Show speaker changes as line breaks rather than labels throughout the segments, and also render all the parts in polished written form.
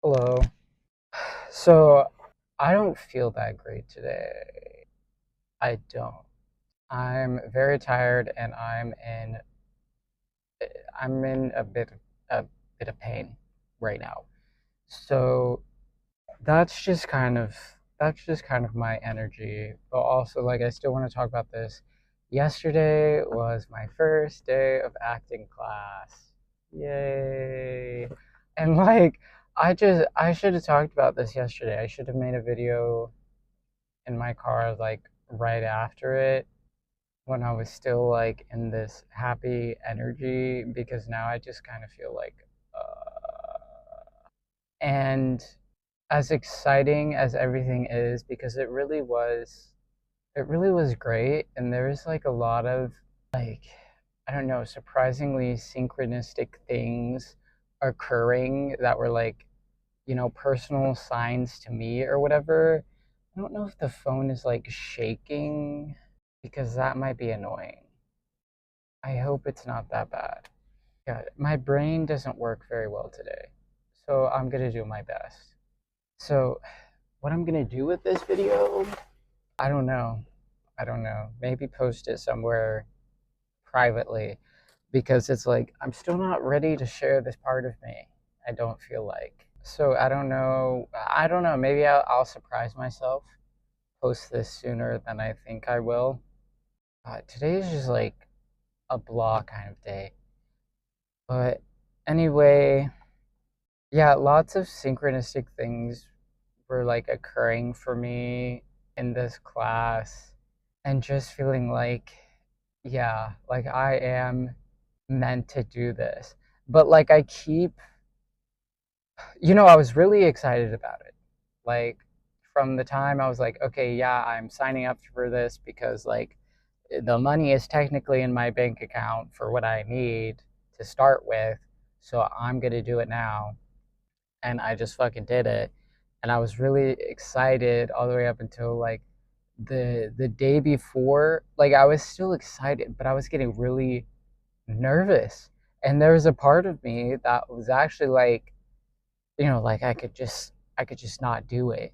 Hello. So I don't feel that great today. I don't. I'm very tired and I'm in a bit of pain right now. So that's just kind of my energy. But also like I still want to talk about this. Yesterday was my first day of acting class. Yay. And like I should have talked about this yesterday. I should have made a video in my car like right after it when I was still like in this happy energy because now I just kind of feel like and as exciting as everything is because it really was great and there's like a lot of like I don't know, surprisingly synchronistic things occurring that were like, personal signs to me or whatever. I don't know if the phone is like shaking because that might be annoying. I hope it's not that bad. Yeah, my brain doesn't work very well today, so I'm gonna do my best. So, what I'm gonna do with this video, I don't know. I don't know. Maybe post it somewhere privately because it's like I'm still not ready to share this part of me. I don't feel like. So I don't know. I don't know. Maybe I'll surprise myself. Post this sooner than I think I will. Today is just like a blah kind of day. But anyway, yeah, lots of synchronistic things were like occurring for me in this class and just feeling like, yeah, like I am meant to do this. But like I was really excited about it. Like from the time I was like, okay, yeah, I'm signing up for this because like the money is technically in my bank account for what I need to start with. So I'm going to do it now. And I just fucking did it. And I was really excited all the way up until like the day before. Like I was still excited, but I was getting really nervous. And there was a part of me that was actually like, like I could just not do it.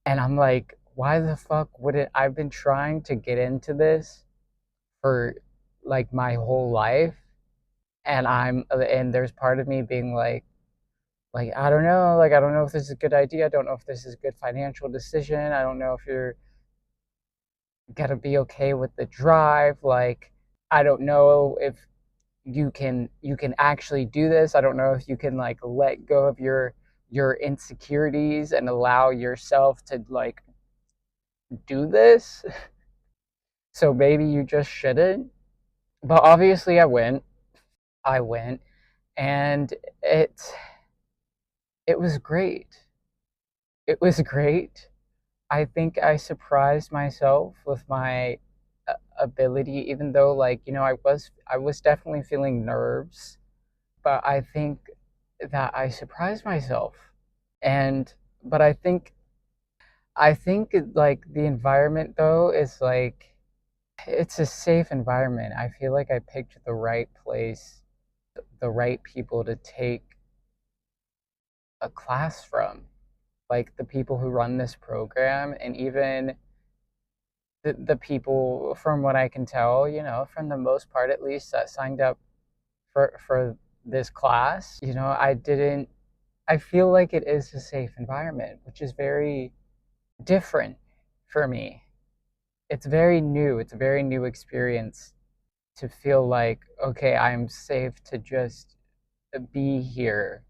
And I'm like, why the fuck would it I've been trying to get into this for like my whole life and there's part of me being like I don't know, like I don't know if this is a good idea. I don't know if this is a good financial decision. I don't know if you're gonna be okay with the drive. Like I don't know if you can actually do this. I don't know if you can like let go of your insecurities and allow yourself to like do this. So maybe you just shouldn't. But obviously I went and it it was great. It was great. I think I surprised myself with my ability, even though like I was definitely feeling nerves, but I think that I surprised myself. And but I think like the environment though is like it's a safe environment. I feel like I picked the right place, the right people to take a class from. Like the people who run this program and even the people from what I can tell, from the most part at least that signed up for this class, I feel like it is a safe environment, which is very different for me. It's very new. It's a very new experience to feel like, okay, I'm safe to just be here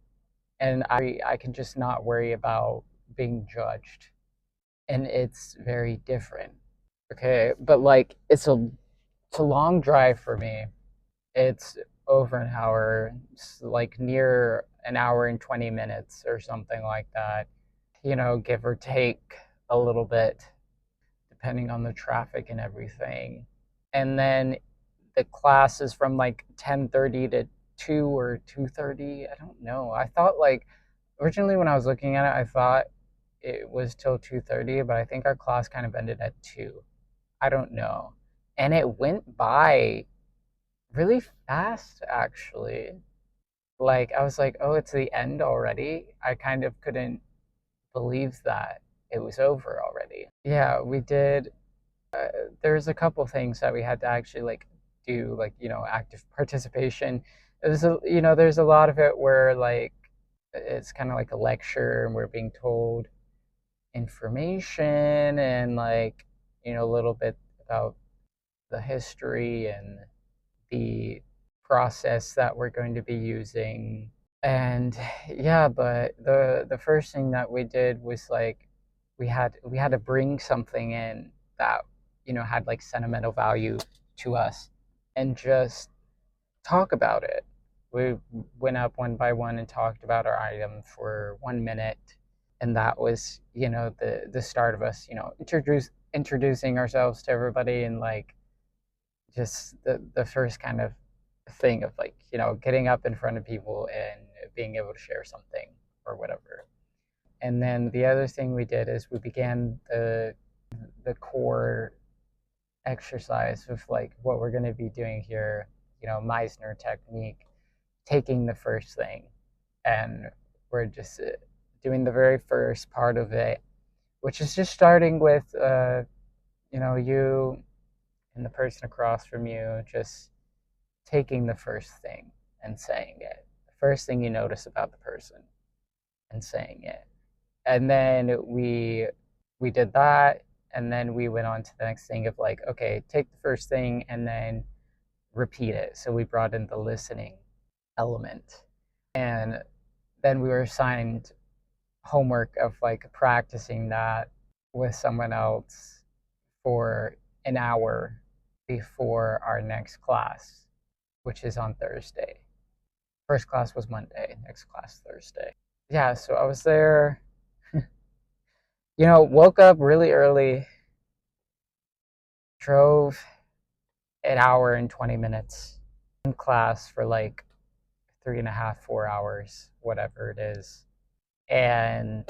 and I can just not worry about being judged. And it's very different. Okay, but like it's a long drive for me. It's over an hour, it's like near an hour and 20 minutes or something like that. Give or take a little bit depending on the traffic and everything. And then the class is from like 10:30 to 2 or 2:30. I don't know. I thought like originally when I was looking at it, I thought it was till 2:30, but I think our class kind of ended at 2. I don't know. And it went by really fast actually. Like, I was like, oh, it's the end already. I kind of couldn't believe that it was over already. Yeah, we did. Uh, there's a couple things that we had to actually like do, like, active participation. There's a lot of it where like it's kind of like a lecture and we're being told information and like, a little bit about the history and the process that we're going to be using. And yeah, but the first thing that we did was like we had to bring something in that had like sentimental value to us and just talk about it. We went up one by one and talked about our item for 1 minute, and that was the start of us introducing ourselves to everybody, and like just the first kind of thing of like getting up in front of people and being able to share something or whatever. And then the other thing we did is we began the core exercise of like what we're going to be doing here, Meisner technique, taking the first thing, and we're just doing the very first part of it, which is just starting with you and the person across from you, just taking the first thing and saying it. The first thing you notice about the person and saying it. And then we did that, and then we went on to the next thing of like, okay, take the first thing and then repeat it. So we brought in the listening element. And then we were assigned homework of like practicing that with someone else for an hour before our next class, which is on Thursday. First class was Monday, next class Thursday. Yeah, so I was there, woke up really early, drove an hour and 20 minutes in class for like 3.5, 4 hours, whatever it is. And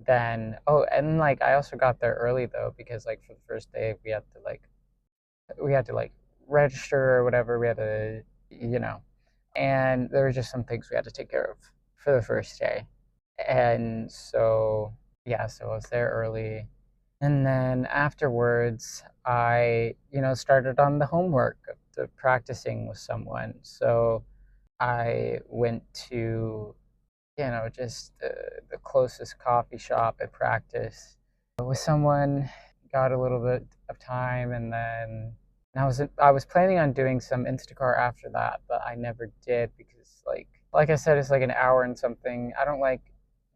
then, oh, and like I also got there early though, because like for the first day we had to like register or whatever. We had to, and there were just some things we had to take care of for the first day. And so, yeah, so I was there early. And then afterwards, I, started on the homework of the practicing with someone. So I went to, just the closest coffee shop at practice with someone, got a little bit of time, and then I was planning on doing some Instacart after that, but I never did because like I said, it's like an hour and something. I don't like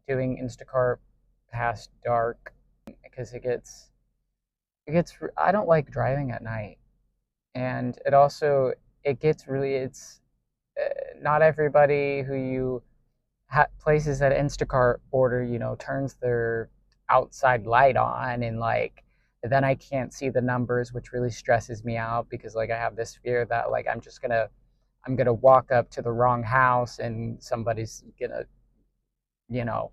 doing Instacart past dark because it gets I don't like driving at night, and it gets really it's not everybody who you places that Instacart order, turns their outside light on, and like then I can't see the numbers, which really stresses me out because like I have this fear that like I'm gonna walk up to the wrong house and somebody's gonna you know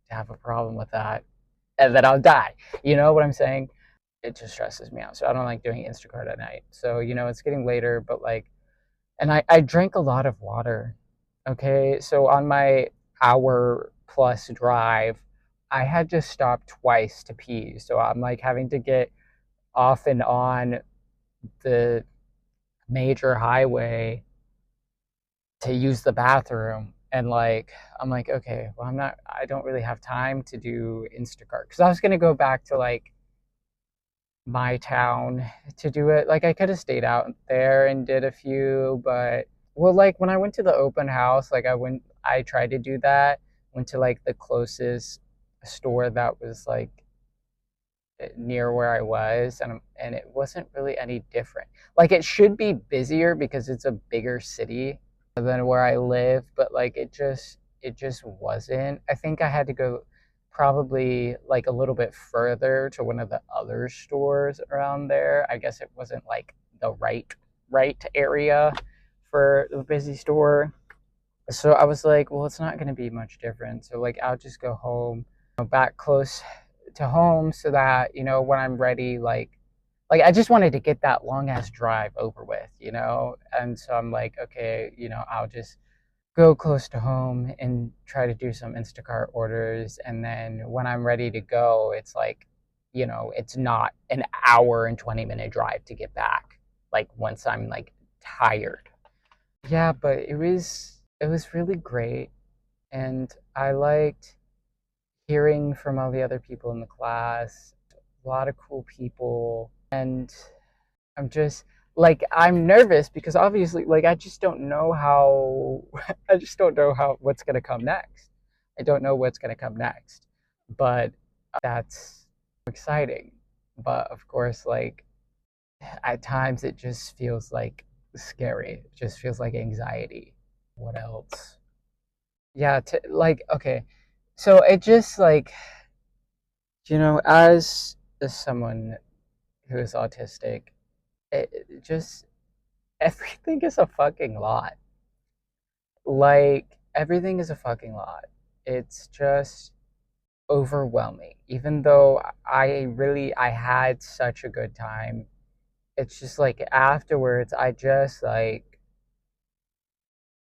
have a problem with that, and then I'll die. You know what I'm saying? It just stresses me out. So I don't like doing Instacart at night. So it's getting later, but like, and I drank a lot of water. Okay, so on my hour plus drive, I had to stop twice to pee. So I'm like having to get off and on the major highway to use the bathroom. And like, I'm like, okay, well, I don't really have time to do Instacart because I was going to go back to like my town to do it. Like, I could have stayed out there and did a few, but well, like when I went to the open house, like I tried to do that, went to like the closest store that was like near where I was, and it wasn't really any different. Like it should be busier because it's a bigger city than where I live, but like it just wasn't. I think I had to go probably like a little bit further to one of the other stores around there. I guess it wasn't like the right area for the busy store. So I was like, well, it's not going to be much different. So like I'll just go home, back close to home so that, when I'm ready, like I just wanted to get that long ass drive over with. And so I'm like, okay, I'll just go close to home and try to do some Instacart orders. And then when I'm ready to go, it's like, it's not an hour and 20-minute drive to get back. Like once I'm like tired. Yeah, but it was really great. And I liked hearing from all the other people in the class, a lot of cool people. And I'm just like I'm nervous because obviously like I just don't know how I just don't know how what's going to come next. I don't know what's going to come next. But that's exciting. But of course like at times it just feels like scary. It just feels like anxiety. What else? Yeah, like okay. So it just like as someone who is autistic, it just everything is a fucking lot. Like everything is a fucking lot. It's just overwhelming. Even though I had such a good time, it's just like afterwards I just like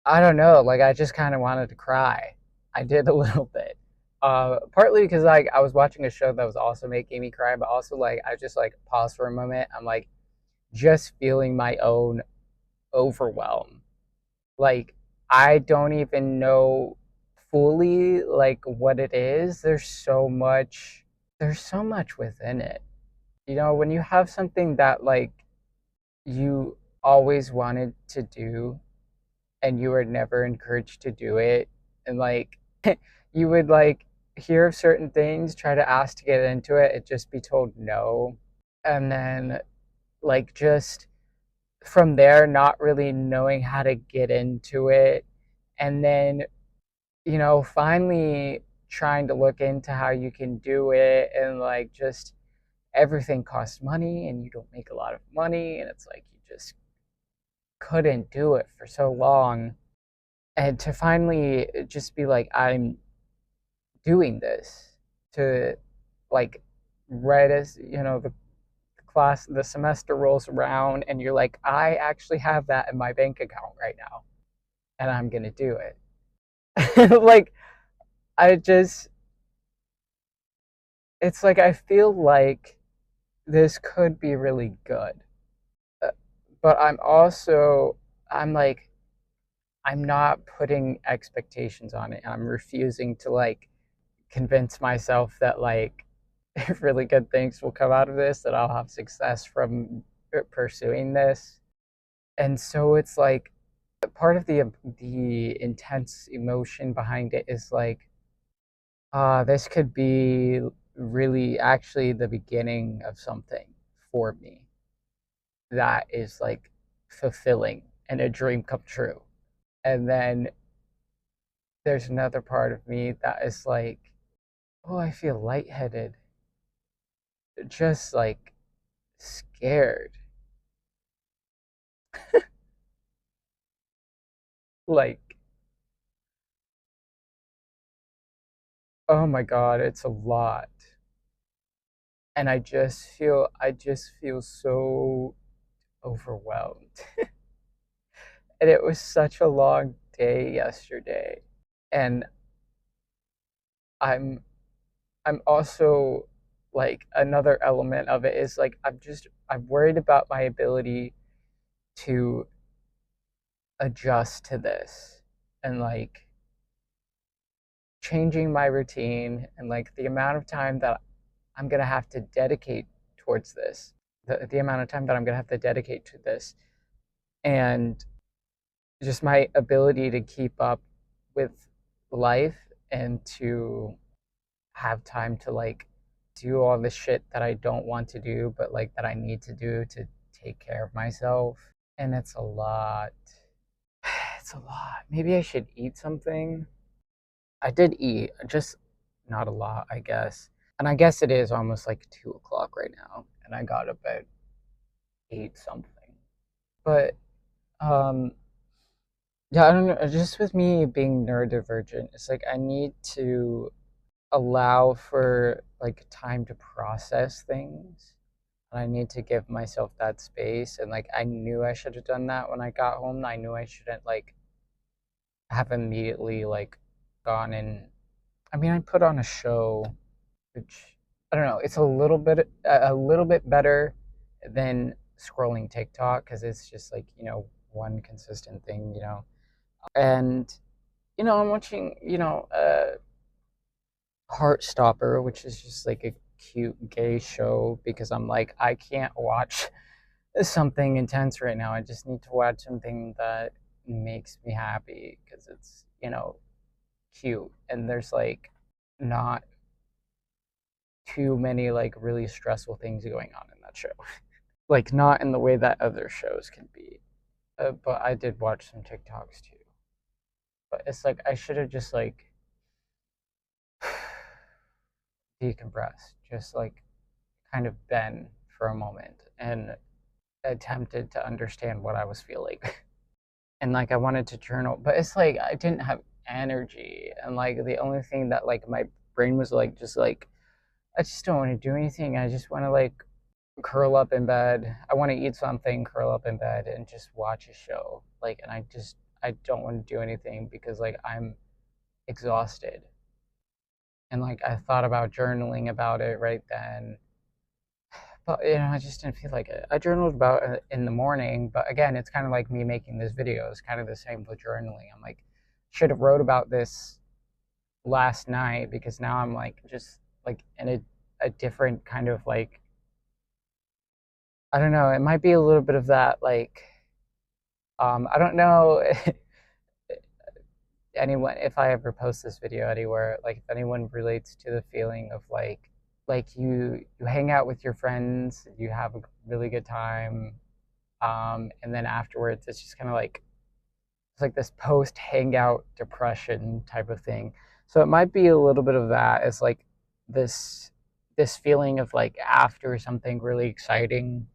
I don't know, like I just kind of wanted to cry. I did a little bit. Partly because like I was watching a show that was also making me cry, but also like I just like paused for a moment. I'm like just feeling my own overwhelm. Like I don't even know fully like what it is. There's so much within it. When you have something that like you always wanted to do and you were never encouraged to do it, and like you would like hear of certain things, try to ask to get into it, just be told no. And then like just from there not really knowing how to get into it, and then finally trying to look into how you can do it, and like just everything costs money and you don't make a lot of money, and it's like you just couldn't do it for so long. And to finally just be like, I'm doing this, to like right as the semester rolls around and you're like, I actually have that in my bank account right now and I'm gonna do it. Like I just it's like I feel like this could be really good. Uh, but I'm like I'm not putting expectations on it. I'm refusing to like convince myself that like really good things will come out of this, that I'll have success from pursuing this. And so it's like part of the intense emotion behind it is like this could be really actually the beginning of something for me that is like fulfilling and a dream come true. And then there's another part of me that is like, oh, I feel lightheaded, just like scared. Like, oh my God, it's a lot. And I just feel so overwhelmed. And it was such a long day yesterday. And I'm I'm also like another element of it is like I'm worried about my ability to adjust to this, and like changing my routine, and like the amount of time that I'm gonna have to dedicate towards this, the amount of time that I'm gonna have to dedicate to this, and just my ability to keep up with life and to have time to like do all the shit that I don't want to do, but like that I need to do to take care of myself. And it's a lot. It's a lot. Maybe I should eat something. I did eat, just not a lot, I guess. And I guess it is almost like 2 o'clock right now, and I got up at 8 something. But um, yeah, I don't know. Just with me being neurodivergent, it's like I need to allow for like time to process things. And I need to give myself that space. And like I knew I should have done that when I got home. I knew I shouldn't like have immediately like gone and I mean I put on a show which I don't know, it's a little bit better than scrolling TikTok because it's just like, one consistent thing. And I'm watching, Heartstopper, which is just like a cute gay show because I'm like I can't watch something intense right now. I just need to watch something that makes me happy because it's, cute and there's like not too many like really stressful things going on in that show. Like not in the way that other shows can be. But I did watch some TikToks too. But it's like I should have just like decompressed, just like kind of been for a moment and attempted to understand what I was feeling. And like I wanted to journal, but it's like I didn't have energy and like the only thing that like my brain was like just like I just don't want to do anything. I just want to like curl up in bed. I want to eat something, curl up in bed, and just watch a show. Like, and I don't want to do anything because like I'm exhausted. And like I thought about journaling about it right then, but I just didn't feel like it. I journaled about it in the morning, but again, it's kind of like me making this video. It's kind of the same with journaling. I'm like, should have wrote about this last night because now I'm like just like in a different kind of like I don't know. It might be a little bit of that like I don't know anyone if I ever post this video anywhere, like if anyone relates to the feeling of like you hang out with your friends, you have a really good time, and then afterwards it's just kind of like it's like this post hangout depression type of thing. So it might be a little bit of that. It's like this this feeling of like after something really exciting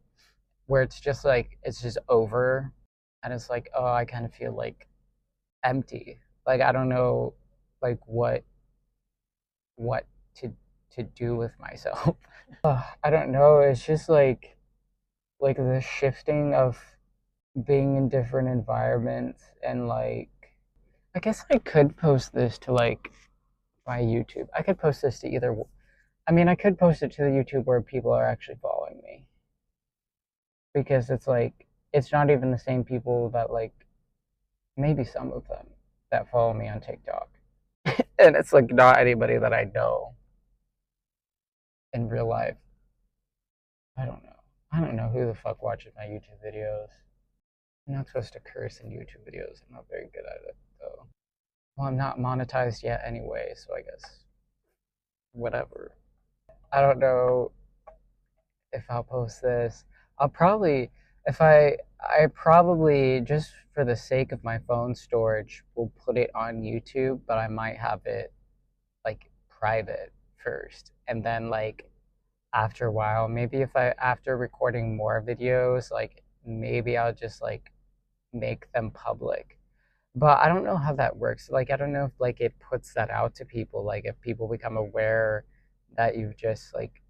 where it's just like it's just over and it's like oh I kind of feel like empty. Like I don't know like what to to do with myself. I don't know. It's just like the shifting of being in different environments and like I guess I could post this to like my YouTube. I could post this to either I mean I could post it to the YouTube where people are actually following me because it's like it's not even the same people that like maybe some of them that follow me on TikTok. And it's like not anybody that I know in real life. I don't know. I don't know who the fuck watches my YouTube videos. I'm not supposed to curse in YouTube videos. I'm not very good at it though. Well, I'm not monetized yet anyway, so I guess whatever. I don't know if I'll post this. I'll probably if I probably just for the sake of my phone storage will put it on YouTube, but I might have it like private first and then like after a while maybe if I after recording more videos like maybe I'll just like make them public, but I don't know how that works. Like I don't know if like it puts that out to people, like if people become aware that you've just like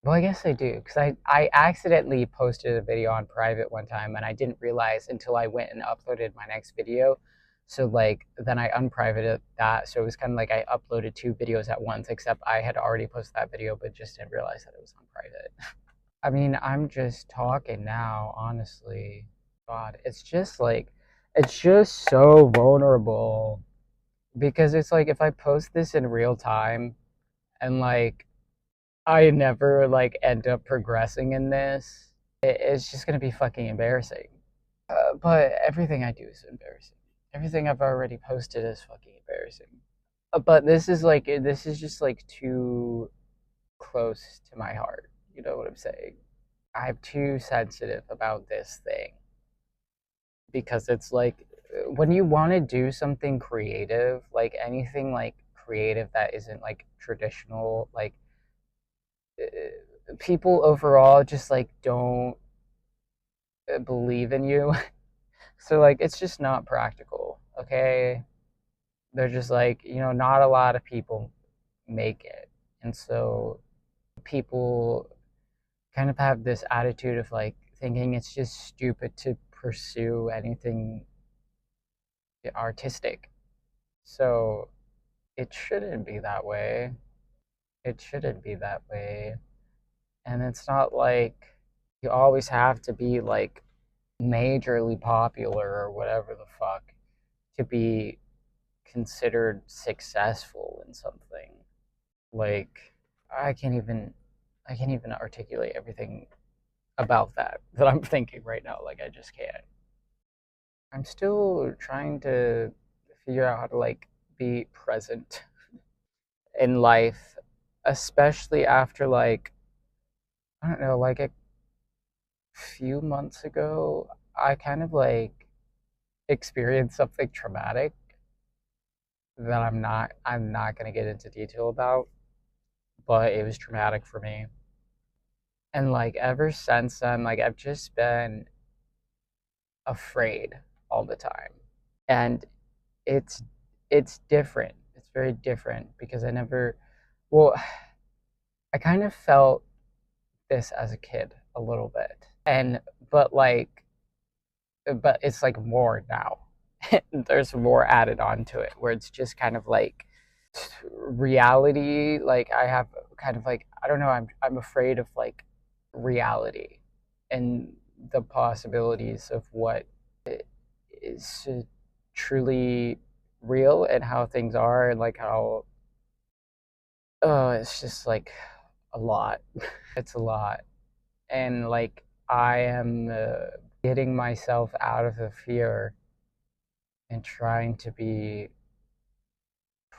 well I guess I do because I accidentally posted a video on private one time and I didn't realize until I went and uploaded my next video. So like then I unprivated that, so it was kind of like I uploaded two videos at once, except I had already posted that video but just didn't realize that it was on private. I mean I'm just talking now honestly. God, it's just so vulnerable because it's like if I post this in real time and like I never like end up progressing in this, it's just gonna be fucking embarrassing. But everything I do is embarrassing. Everything I've already posted is fucking embarrassing. But this is just like too close to my heart. You know what I'm saying? I'm too sensitive about this thing because it's like when you want to do something creative, like anything like creative that isn't like traditional, like people overall just like don't believe in you. So like it's just not practical, okay? They're just like, not a lot of people make it. And so people kind of have this attitude of like thinking it's just stupid to pursue anything artistic. So it shouldn't be that way. It shouldn't be that way. And it's not like you always have to be like majorly popular or whatever the fuck to be considered successful in something. Like I can't even I can't even articulate everything about that I'm thinking right now. Like I just can't. I'm still trying to figure out how to like be present in life, especially after like I don't know, like a few months ago, I kind of like experienced something traumatic that I'm not gonna get into detail about, but it was traumatic for me. And like ever since then, like I've just been afraid all the time. And it's it's different. It's very different because I never well, I kind of felt this as a kid a little bit. And but like but it's like more now. There's more added on to it where it's just kind of like reality. Like I have kind of like I don't know, I'm afraid of like reality and the possibilities of what is truly real and how things are and like how it's just like a lot. It's a lot. And like I am getting myself out of the fear and trying to be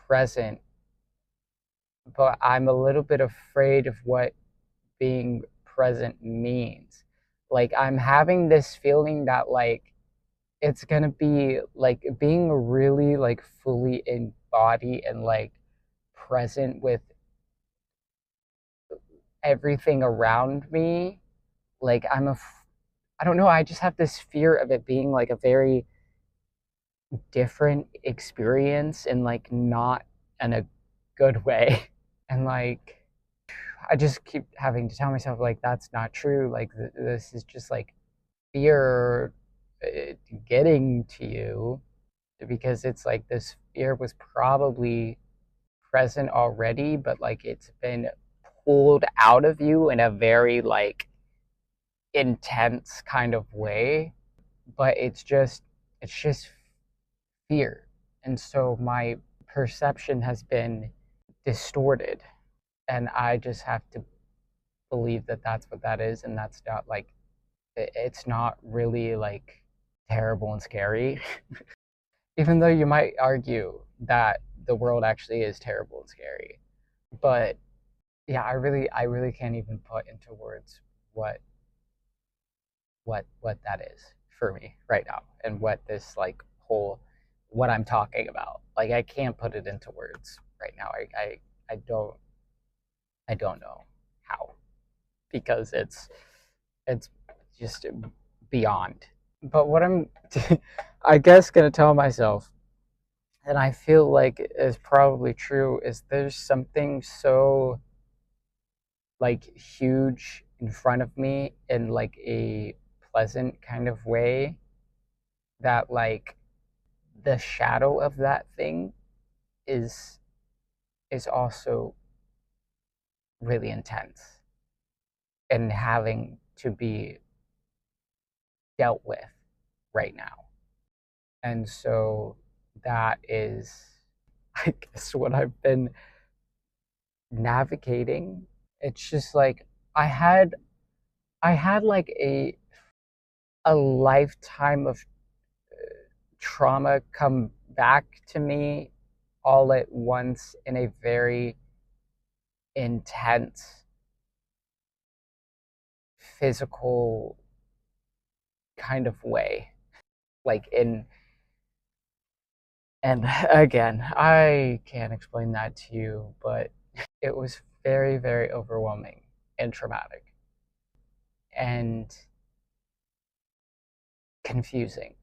present, but I'm a little bit afraid of what being present means. Like I'm having this feeling that like it's gonna be like being really like fully in body and like present with everything around me. Like I don't know, I just have this fear of it being like a very different experience and like not in a good way. And like I just keep having to tell myself like that's not true. Like this is just like fear getting to you because it's like this fear was probably present already, but like it's been pulled out of you in a very like intense kind of way. But it's just fear, and so my perception has been distorted, and I just have to believe that that's what that is, and that's not like it's not really like terrible and scary. Even though you might argue that the world actually is terrible and scary. But yeah, I really can't even put into words what what that is for me right now and what this like whole what I'm talking about. Like I can't put it into words right now. I don't know how because it's just beyond. But what I'm I guess gonna tell myself, and I feel like is probably true, is there's something so like huge in front of me in like a pleasant kind of way that like the shadow of that thing is is also really intense and having to be dealt with right now. And so that is I guess what I've been navigating. It's just like I had I had like a lifetime of trauma come back to me all at once in a very intense physical kind of way. Like in and again, I can't explain that to you, but it was very, very overwhelming and traumatic and confusing.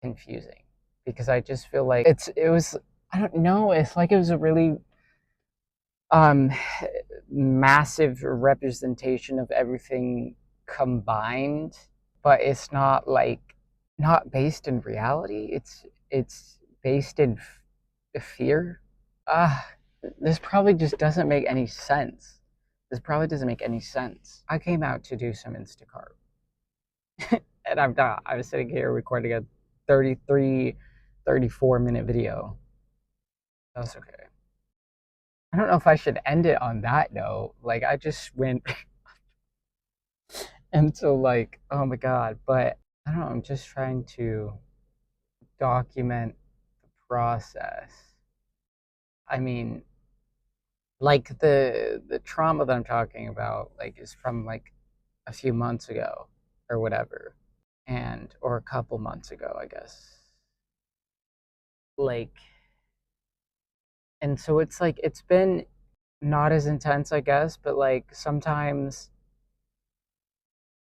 Confusing. Because I just feel like it was I don't know, it's like it was a really um massive representation of everything combined, but it's not like not based in reality. it's based in fear. Ah, this probably just doesn't make any sense. This probably doesn't make any sense. I came out to do some Instacart, and I'm not. I was sitting here recording a 33, 34-minute video. That's okay. I don't know if I should end it on that note. Like, I just went into like, oh my god. But I don't know. I'm just trying to document the process. I mean, like the trauma that I'm talking about, like, is from like a few months ago or whatever, and or a couple months ago, I guess. Like, and so it's like it's been not as intense, I guess, but like sometimes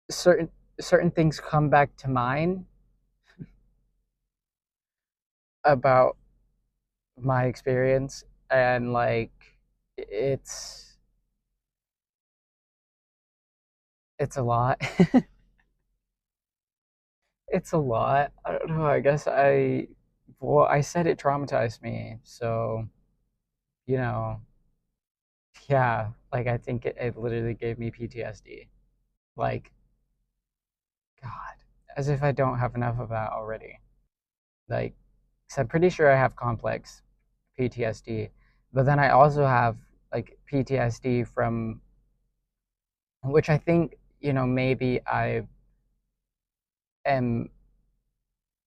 certain certain things come back to mind about my experience, and like it's it's a lot. It's a lot. I don't know. I guess I said it traumatized me. So, you know, yeah, like I think it literally gave me PTSD. Like, God, as if I don't have enough of that already. Like, 'cause I'm pretty sure I have complex PTSD, but then I also have like PTSD from which I think, maybe I am.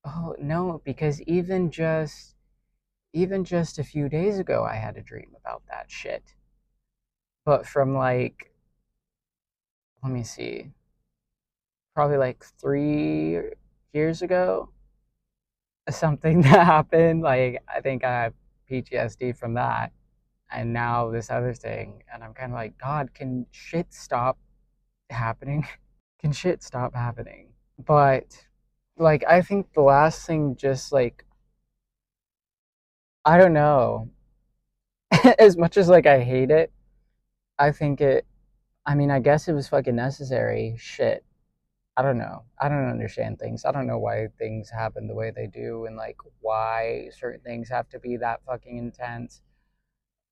Oh, no, because even just a few days ago, I had a dream about that shit. But from like, let me see, probably like 3 years ago, something that happened. Like, I think I have PTSD from that. And now this other thing. And I'm kind of like, God, can shit stop happening? Can shit stop happening? But, like, I think the last thing just like, I don't know. As much as like I hate it, I think I mean, I guess it was fucking necessary. Shit. I don't know. I don't understand things. I don't know why things happen the way they do and like why certain things have to be that fucking intense.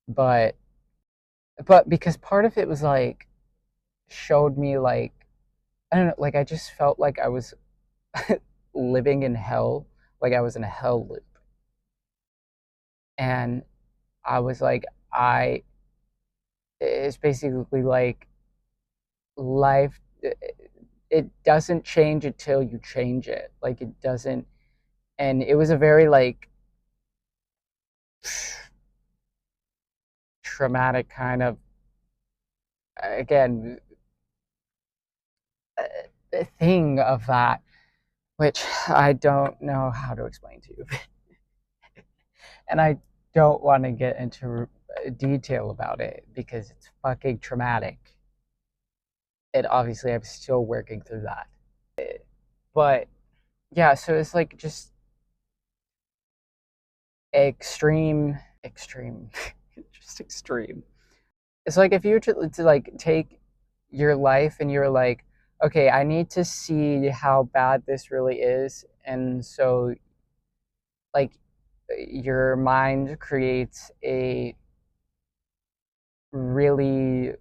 But because part of it was like showed me like I don't know, like I just felt like I was living in hell, like I was in a hell loop. And I was like I it's basically like life it doesn't change until you change it. Like it doesn't, and it was a very like traumatic kind of, again, thing of that, which I don't know how to explain to you. And I don't want to get into detail about it because it's fucking traumatic. And obviously I'm still working through that. But yeah, so it's like just extreme, just extreme. It's like if you were to like take your life and you're like, okay, I need to see how bad this really is, and so like your mind creates a really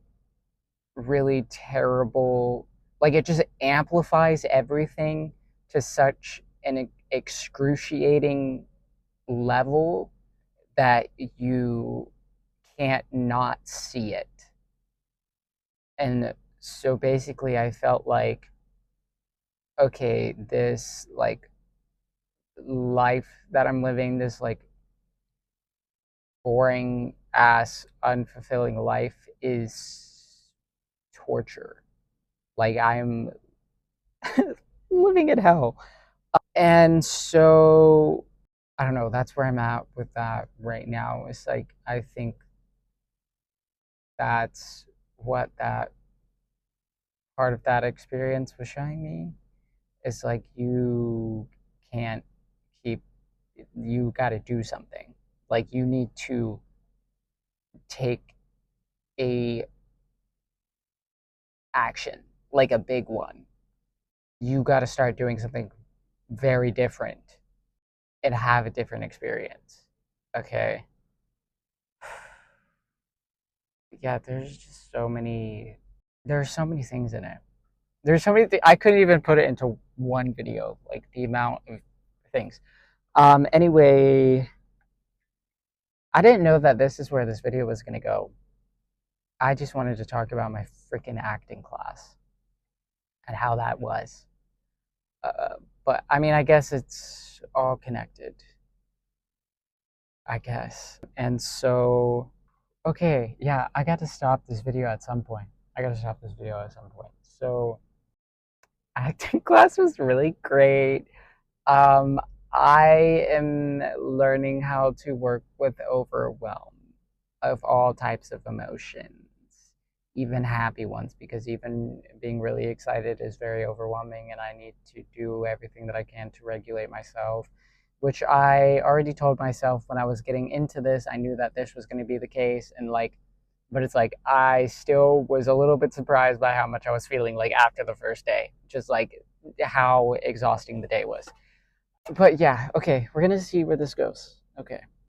really terrible, like it just amplifies everything to such an excruciating level that you can't not see it. And so basically I felt like, okay, this like life that I'm living, this like boring ass unfulfilling life is torture. Like I'm living in hell. And so I don't know, that's where I'm at with that right now. It's like I think that's what that part of that experience was showing me. It's like you can't keep, you got to do something. Like you need to take a action, like a big one. You got to start doing something very different. and have a different experience. Okay. Yeah, there's so many things in it. There's so many I couldn't even put it into one video, like the amount of things. Anyway, I didn't know that this is where this video was going to go. I just wanted to talk about my freaking acting class and how that was. Uh, but I mean, I guess it's all connected. I guess. And so, okay, yeah, I got to stop this video at some point. I got to stop this video at some point. So, acting class was really great. Um, I am learning how to work with overwhelm of all types of emotions, even happy ones, because even being really excited is very overwhelming, and I need to do everything that I can to regulate myself, which I already told myself when I was getting into this. I knew that this was going to be the case, and like, but it's like I still was a little bit surprised by how much I was feeling like after the first day, just like how exhausting the day was. But yeah, okay, we're gonna see where this goes. Okay.